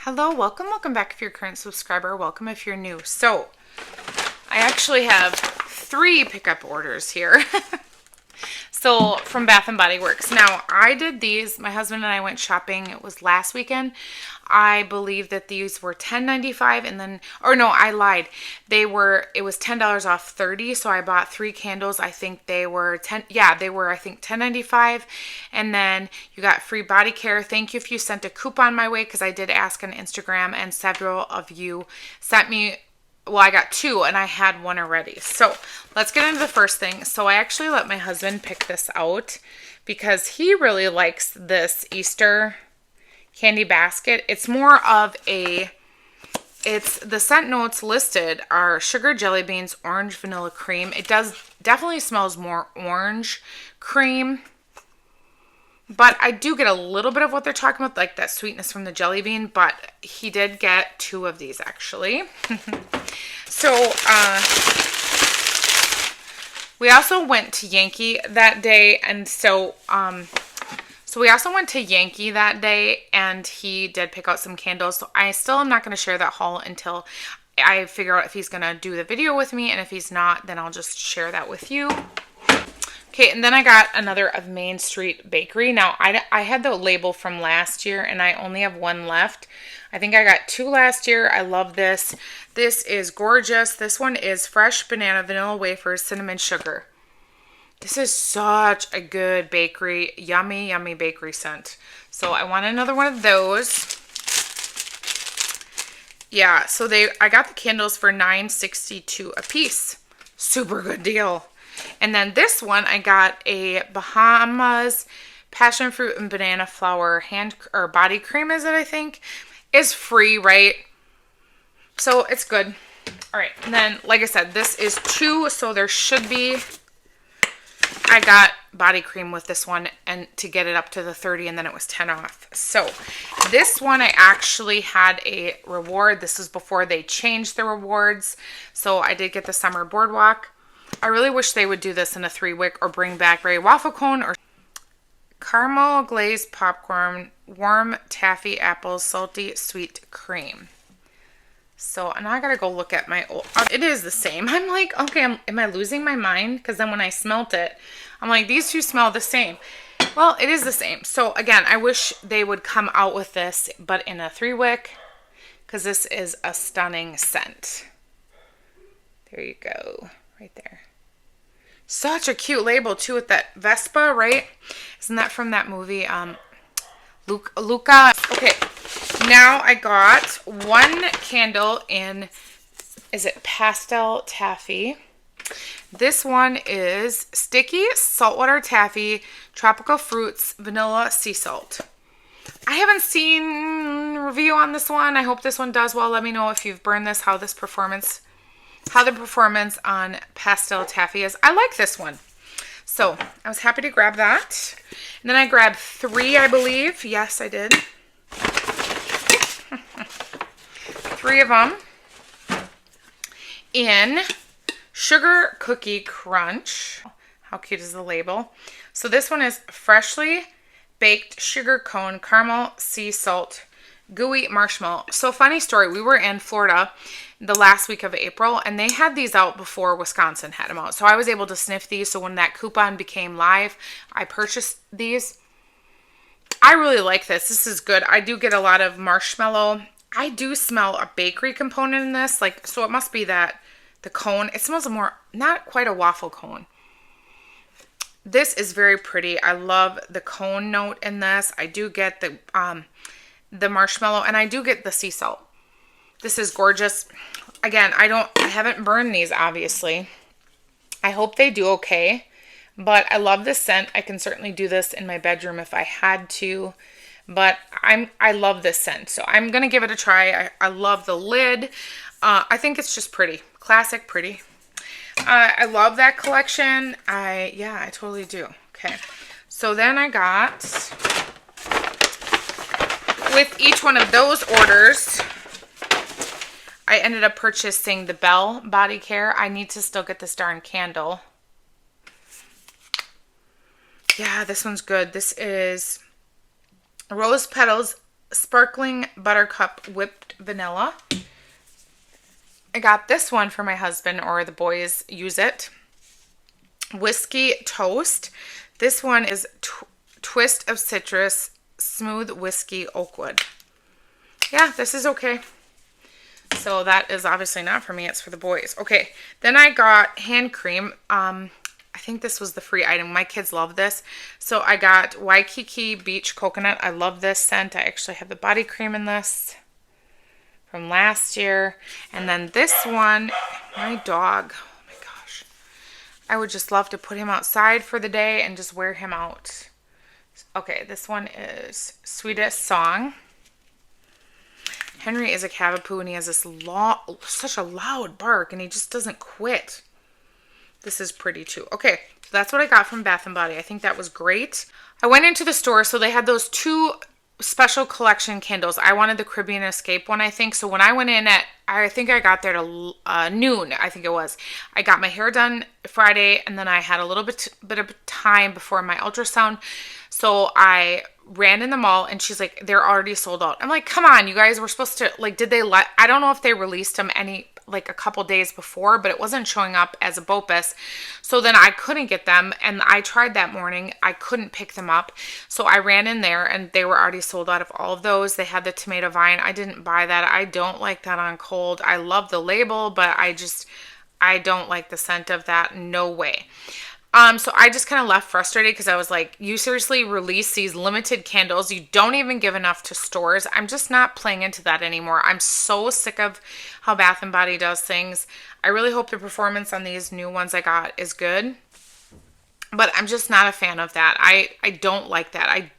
Hello, welcome back if you're a current subscriber. Welcome if you're new. So, I actually have 3 pickup orders here. So, from Bath & Body Works. Now, I did these. My husband and I went shopping. It was last weekend. I believe that these were $10.95 and then, or no, I lied. It was $10 off 30, so I bought 3 candles. I think they were $10.95. And then you got free body care. Thank you if you sent a coupon my way, because I did ask on Instagram and several of you sent me. Well, I got 2 and I had 1 already. So let's get into the first thing. So I actually let my husband pick this out because he really likes this Easter candy basket. It's more of the scent notes listed are sugar, jelly beans, orange, vanilla cream. It definitely smells more orange cream. But I do get a little bit of what they're talking about, like that sweetness from the jelly bean. But he did get 2 of these, actually. So, we also went to Yankee that day. And so we also went to Yankee that day. And he did pick out some candles. So, I still am not going to share that haul until I figure out if he's going to do the video with me. And if he's not, then I'll just share that with you. Okay, and then I got another of Main Street Bakery. Now, I had the label from last year, and I only have 1 left. I think I got 2 last year. I love this. This is gorgeous. This one is fresh banana, vanilla wafers, cinnamon sugar. This is such a good bakery, yummy, yummy bakery scent. So I want another one of those. Yeah, so I got the candles for $9.62 a piece. Super good deal. And then this one, I got a Bahamas passion fruit and banana flower body cream, is it, I think? Is free, right? So it's good. All right. And then, like I said, this is 2, so there should be. I got body cream with this one and to get it up to the 30, and then it was 10 off. So this one, I actually had a reward. This is before they changed the rewards. So I did get the Summer Boardwalk. I really wish they would do this in a 3-wick or bring back Ray waffle cone or caramel glazed popcorn, warm taffy apples, salty sweet cream. So now I gotta go look at my old. It is the same. I'm like, okay, am I losing my mind? Because then when I smelt it, I'm like, these 2 smell the same. Well, it is the same. So again, I wish they would come out with this, but in a 3-wick, because this is a stunning scent. There you go. Right there. Such a cute label too with that Vespa, right? Isn't that from that movie, Luca? Okay, now I got 1 candle in, is it Pastel Taffy? This one is Sticky Saltwater Taffy, Tropical Fruits, Vanilla Sea Salt. I haven't seen a review on this one. I hope this one does well. Let me know if you've burned this, how the performance on Pastel Taffy is. I like this one. So I was happy to grab that. And then I grabbed 3, I believe. Yes, I did. 3 of them in Sugar Cookie Crunch. How cute is the label? So this one is freshly baked sugar cone, caramel, sea salt, gooey marshmallow. So funny story, we were in Florida the last week of April, and they had these out before Wisconsin had them out. So I was able to sniff these. So when that coupon became live, I purchased these. I really like this. This is good. I do get a lot of marshmallow. I do smell a bakery component in this. So it must be that the cone, it smells more, not quite a waffle cone. This is very pretty. I love the cone note in this. I do get the marshmallow, and I do get the sea salt. This is gorgeous. Again, I haven't burned these, obviously. I hope they do okay, but I love this scent. I can certainly do this in my bedroom if I had to, but I love this scent, so I'm gonna give it a try. I love the lid. I think it's just pretty, classic pretty. I love that collection. I totally do. Okay, so then I got, with each one of those orders, I ended up purchasing the Belle Body Care. I need to still get this darn candle. Yeah, this one's good. This is Rose Petals Sparkling Buttercup Whipped Vanilla. I got this one for my husband, or the boys use it. Whiskey Toast. This one is Twist of Citrus Smooth Whiskey Oakwood. Yeah, this is okay. So that is obviously not for me. It's for the boys. Okay, then I got hand cream. I think this was the free item. My kids love this. So I got Waikiki Beach Coconut. I love this scent. I actually have the body cream in this from last year. And then this one, my dog. Oh my gosh. I would just love to put him outside for the day and just wear him out. Okay, this one is Sweetest Song. Henry is a Cavapoo, and he has this such a loud bark, and he just doesn't quit. This is pretty too. Okay, so that's what I got from Bath & Body. I think that was great. I went into the store, so they had those 2 special collection candles. I wanted the Caribbean Escape one, I think. So when I went in I think I got there to noon, I think it was. I got my hair done Friday, and then I had a little bit of time before my ultrasound. So I ran in the mall, and she's like, they're already sold out. I'm like, come on, you guys, we're supposed to, like, I don't know if they released them a couple days before, but it wasn't showing up as a BOPUS. So then I couldn't get them, and I tried that morning. I couldn't pick them up. So I ran in there, and they were already sold out of all of those. They had the Tomato Vine. I didn't buy that. I don't like that on cold. I love the label, but I don't like the scent of that. No way. So I just kind of left frustrated because I was like, you seriously release these limited candles. You don't even give enough to stores. I'm just not playing into that anymore. I'm so sick of how Bath & Body does things. I really hope the performance on these new ones I got is good. But I'm just not a fan of that. I don't like that.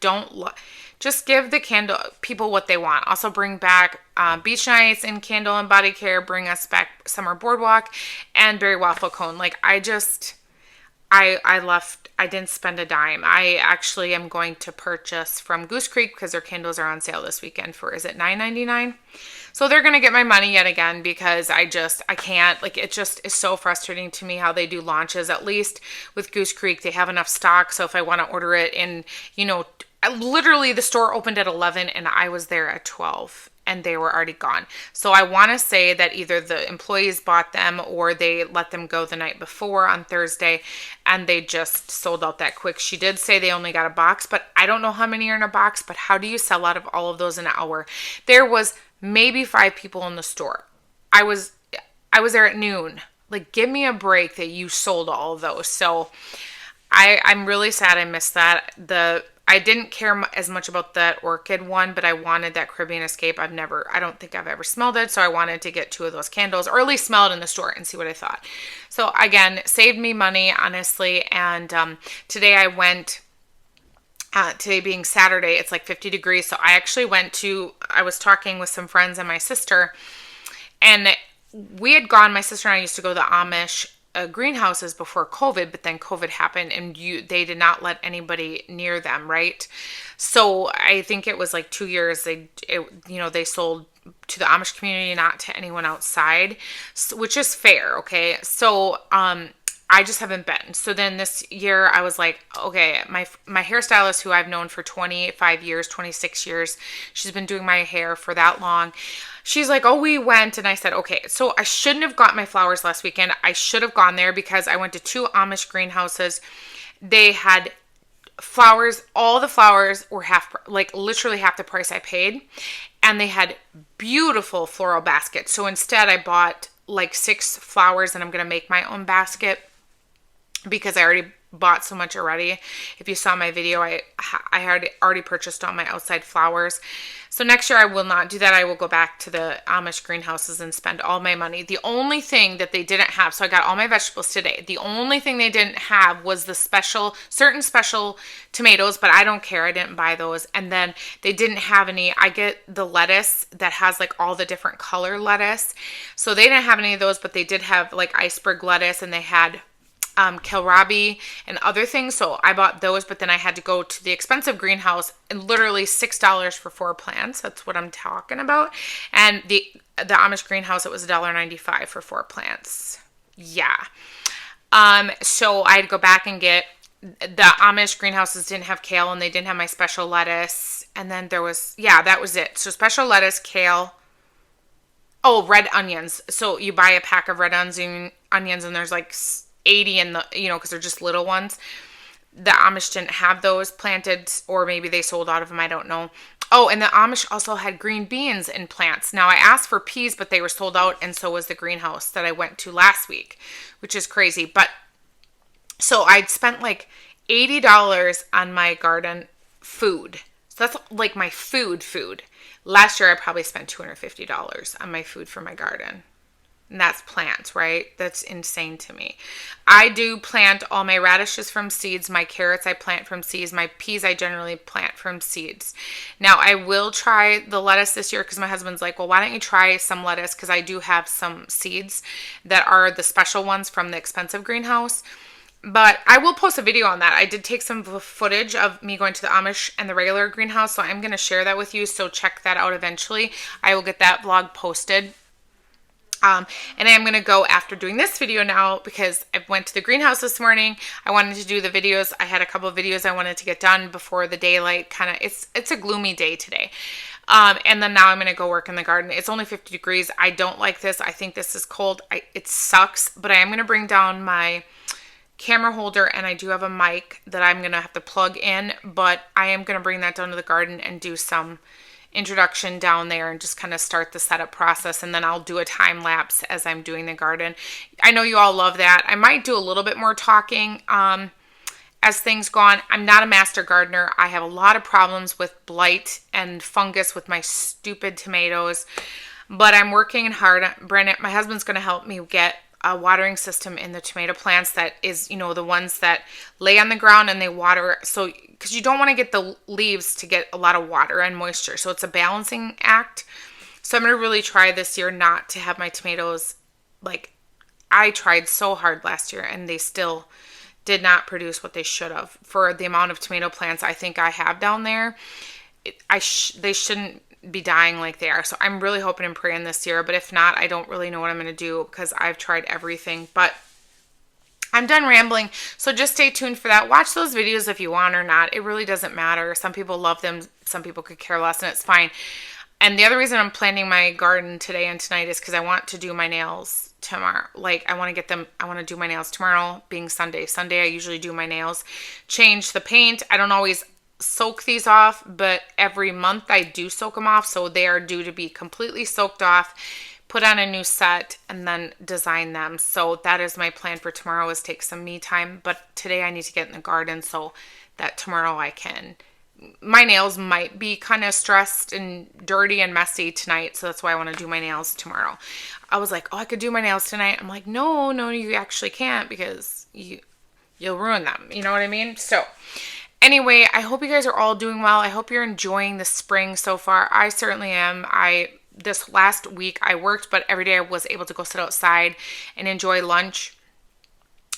Just give the candle people what they want. Also bring back Beach Nights and Candle and Body Care. Bring us back Summer Boardwalk and Berry Waffle Cone. Like, I didn't spend a dime. I actually am going to purchase from Goose Creek because their candles are on sale this weekend for, is it $9.99? So they're going to get my money yet again because I can't, like, it just is so frustrating to me how they do launches. At least with Goose Creek, they have enough stock. So if I want to order it in, literally the store opened at 11 and I was there at 12. And they were already gone. So I want to say that either the employees bought them or they let them go the night before on Thursday and they just sold out that quick. She did say they only got a box, but I don't know how many are in a box, but how do you sell out of all of those in an hour? There was maybe 5 people in the store. I was there at noon. Like, give me a break that you sold all of those. So I'm really sad I missed that. I didn't care as much about that Orchid one, but I wanted that Caribbean Escape. I don't think I've ever smelled it, so I wanted to get 2 of those candles, or at least smell it in the store and see what I thought. So again, saved me money, honestly, and today I went, today being Saturday, it's like 50 degrees, so I was talking with some friends and my sister, and my sister and I used to go to the Amish greenhouses before COVID, but then COVID happened and they did not let anybody near them, right? So I think it was like 2 years they sold to the Amish community, not to anyone outside, which is fair, okay? So I just haven't been. So then this year I was like, okay, my hairstylist who I've known for 25 years, 26 years, she's been doing my hair for that long. She's like, oh, we went. And I said, okay, so I shouldn't have got my flowers last weekend. I should have gone there because I went to 2 Amish greenhouses. They had flowers. All the flowers were literally half the price I paid. And they had beautiful floral baskets. So instead I bought like 6 flowers and I'm going to make my own basket because I already bought so much already. If you saw my video, I had already purchased all my outside flowers. So next year I will not do that. I will go back to the Amish greenhouses and spend all my money. The only thing that they didn't have, so I got all my vegetables today. The only thing they didn't have was the certain special tomatoes, but I don't care. I didn't buy those. And then they didn't have any. I get the lettuce that has like all the different color lettuce. So they didn't have any of those, but they did have like iceberg lettuce and they had kohlrabi and other things. So I bought those, but then I had to go to the expensive greenhouse and literally $6 for 4 plants. That's what I'm talking about. And the Amish greenhouse, it was $1.95 for 4 plants. Yeah. So I'd go back and get, the Amish greenhouses didn't have kale and they didn't have my special lettuce And then there was, yeah, that was it. So special lettuce, kale. Oh, red onions. So you buy a pack of red onions and there's like 80 in the, because they're just little ones. The Amish didn't have those planted, or maybe they sold out of them. I don't know. Oh, and the Amish also had green beans in plants. Now, I asked for peas, but they were sold out, and so was the greenhouse that I went to last week, which is crazy. But so I'd spent like $80 on my garden food. So that's like my food. Last year, I probably spent $250 on my food for my garden. And that's plants, right? That's insane to me. I do plant all my radishes from seeds. My carrots I plant from seeds. My peas I generally plant from seeds. Now, I will try the lettuce this year because my husband's like, well, why don't you try some lettuce? Because I do have some seeds that are the special ones from the expensive greenhouse. But I will post a video on that. I did take some footage of me going to the Amish and the regular greenhouse, so I'm going to share that with you. So check that out eventually. I will get that vlog posted. And I am going to go after doing this video now because I went to the greenhouse this morning. I wanted to do the videos. I had a couple of videos I wanted to get done before the daylight it's a gloomy day today. And then now I'm going to go work in the garden. It's only 50 degrees. I don't like this. I think this is cold. It sucks, but I am going to bring down my camera holder and I do have a mic that I'm going to have to plug in, but I am going to bring that down to the garden and do some introduction down there and just kind of start the setup process, and then I'll do a time lapse as I'm doing the garden. I know you all love that. I might do a little bit more talking as things go on. I'm not a master gardener. I have a lot of problems with blight and fungus with my stupid tomatoes, but I'm working hard. Brandon, my husband's going to help me get a watering system in the tomato plants that is, the ones that lay on the ground and they water. So, because you don't want to get the leaves to get a lot of water and moisture. So it's a balancing act. So I'm going to really try this year not to have my tomatoes, I tried so hard last year and they still did not produce what they should have. For the amount of tomato plants I think I have down there, they shouldn't be dying like they are. So I'm really hoping and praying this year, but if not, I don't really know what I'm going to do because I've tried everything. But I'm done rambling, so just stay tuned for that. Watch those videos if you want or not. It really doesn't matter. Some people love them, some people could care less, and it's fine. And the other reason I'm planting my garden today and tonight is because I want to do my nails tomorrow. I want to do my nails tomorrow, being Sunday. Sunday I usually do my nails, change the paint. I don't always soak these off, but every month I do soak them off, so they are due to be completely soaked off, put on a new set, and then design them. So that is my plan for tomorrow, is take some me time. But today I need to get in the garden so that tomorrow I can. My nails might be kind of stressed and dirty and messy tonight, so that's why I want to do my nails tomorrow. I was like, oh, I could do my nails tonight. I'm like, no, you actually can't because you'll ruin them. You know what I mean? So anyway, I hope you guys are all doing well. I hope you're enjoying the spring so far. I certainly am. This last week I worked, but every day I was able to go sit outside and enjoy lunch.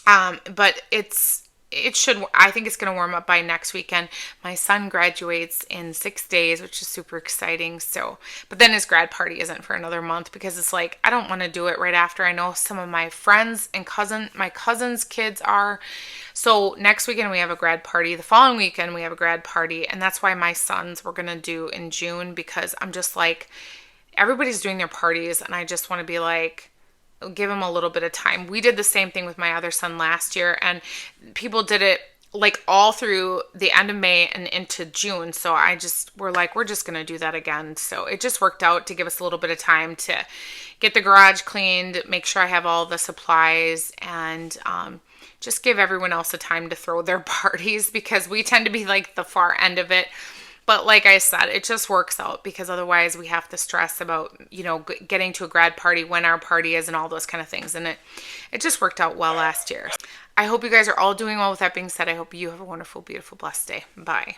But I think it's going to warm up by next weekend. My son graduates in 6 days, which is super exciting. So, but then his grad party isn't for another month because it's like, I don't want to do it right after. I know some of my friends and my cousin's kids are. So next weekend we have a grad party. The following weekend we have a grad party. And that's why my sons we're going to do in June, because I'm just like, everybody's doing their parties and I just want to be like, give them a little bit of time. We did the same thing with my other son last year, and people did it all through the end of May and into June. So we're just going to do that again. So it just worked out to give us a little bit of time to get the garage cleaned, make sure I have all the supplies, and just give everyone else a time to throw their parties, because we tend to be the far end of it. But like I said, it just works out, because otherwise we have to stress about, getting to a grad party, when our party is, and all those kind of things. And it just worked out well last year. I hope you guys are all doing well. With that being said, I hope you have a wonderful, beautiful, blessed day. Bye.